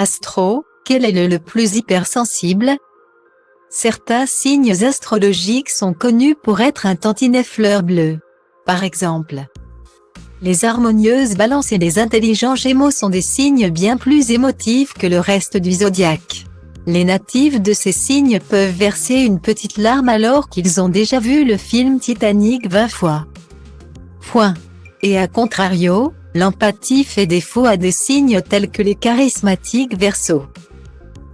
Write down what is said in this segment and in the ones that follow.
Astro, quel est le plus hypersensible? Certains signes astrologiques sont connus pour être un tantinet fleur bleue. Par exemple, les harmonieuses balances et les intelligents gémeaux sont des signes bien plus émotifs que le reste du zodiaque. Les natifs de ces signes peuvent verser une petite larme alors qu'ils ont déjà vu le film Titanic 20 fois. Et à contrario, l'empathie fait défaut à des signes tels que les charismatiques Verseaux.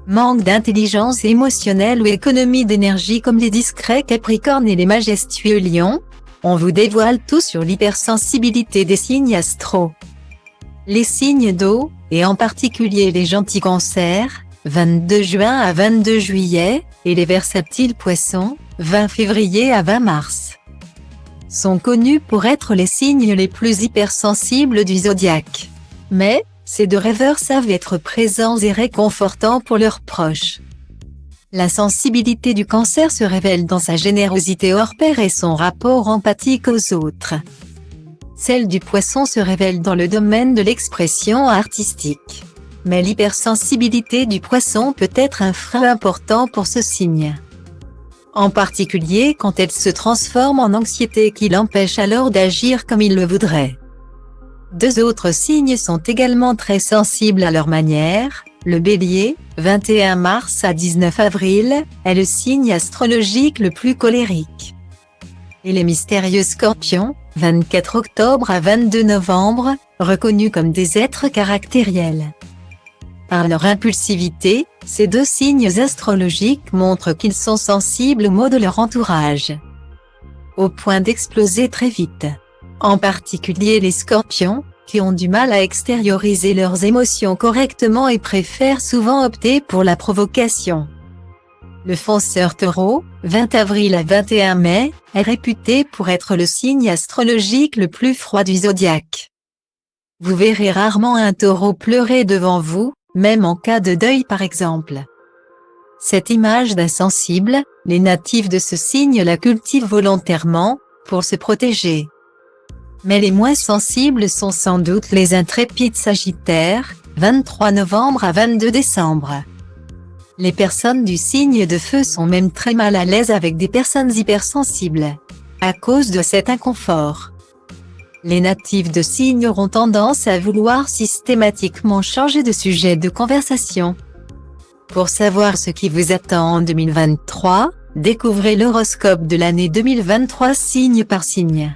Manque d'intelligence émotionnelle ou économie d'énergie comme les discrets Capricornes et les majestueux Lions. On vous dévoile tout sur l'hypersensibilité des signes astro. Les signes d'eau, et en particulier les gentils Cancers, 22 juin à 22 juillet, et les versatiles Poissons, 20 février à 20 mars, sont connus pour être les signes les plus hypersensibles du zodiaque. Mais, ces deux rêveurs savent être présents et réconfortants pour leurs proches. La sensibilité du Cancer se révèle dans sa générosité hors pair et son rapport empathique aux autres. Celle du Poisson se révèle dans le domaine de l'expression artistique. Mais l'hypersensibilité du Poisson peut être un frein important pour ce signe. En particulier quand elle se transforme en anxiété qui l'empêche alors d'agir comme il le voudrait. Deux autres signes sont également très sensibles à leur manière. Le Bélier, 21 mars à 19 avril, est le signe astrologique le plus colérique. Et les mystérieux Scorpions, 24 octobre à 22 novembre, reconnus comme des êtres caractériels. Par leur impulsivité, ces deux signes astrologiques montrent qu'ils sont sensibles aux maux de leur entourage, au point d'exploser très vite. En particulier les Scorpions, qui ont du mal à extérioriser leurs émotions correctement et préfèrent souvent opter pour la provocation. Le fonceur Taureau, 20 avril à 21 mai, est réputé pour être le signe astrologique le plus froid du zodiaque. Vous verrez rarement un taureau pleurer devant vous, même en cas de deuil par exemple. Cette image d'insensible, les natifs de ce signe la cultivent volontairement, pour se protéger. Mais les moins sensibles sont sans doute les intrépides Sagittaires, 23 novembre à 22 décembre. Les personnes du signe de feu sont même très mal à l'aise avec des personnes hypersensibles, à cause de cet inconfort. Les natifs de signe auront tendance à vouloir systématiquement changer de sujet de conversation. Pour savoir ce qui vous attend en 2023, découvrez l'horoscope de l'année 2023 signe par signe.